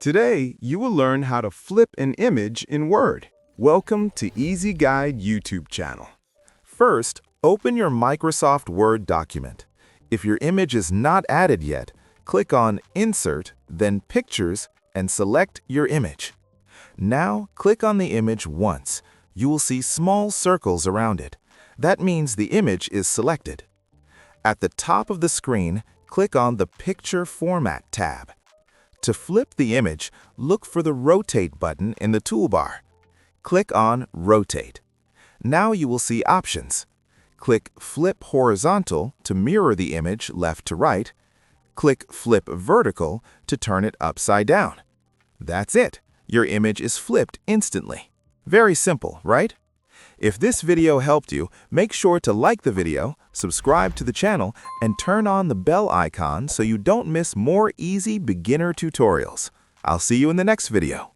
Today, you will learn how to flip an image in Word. Welcome to Easy Guide YouTube channel. First, open your Microsoft Word document. If your image is not added yet, click on Insert, then Pictures, and select your image. Now, click on the image once. You will see small circles around it. That means the image is selected. At the top of the screen, click on the Picture Format tab. To flip the image, look for the Rotate button in the toolbar. Click on Rotate. Now you will see options. Click Flip Horizontal to mirror the image left to right. Click Flip Vertical to turn it upside down. That's it. Your image is flipped instantly. Very simple, right? If this video helped you, make sure to like the video, subscribe to the channel, and turn on the bell icon so you don't miss more easy beginner tutorials. I'll see you in the next video.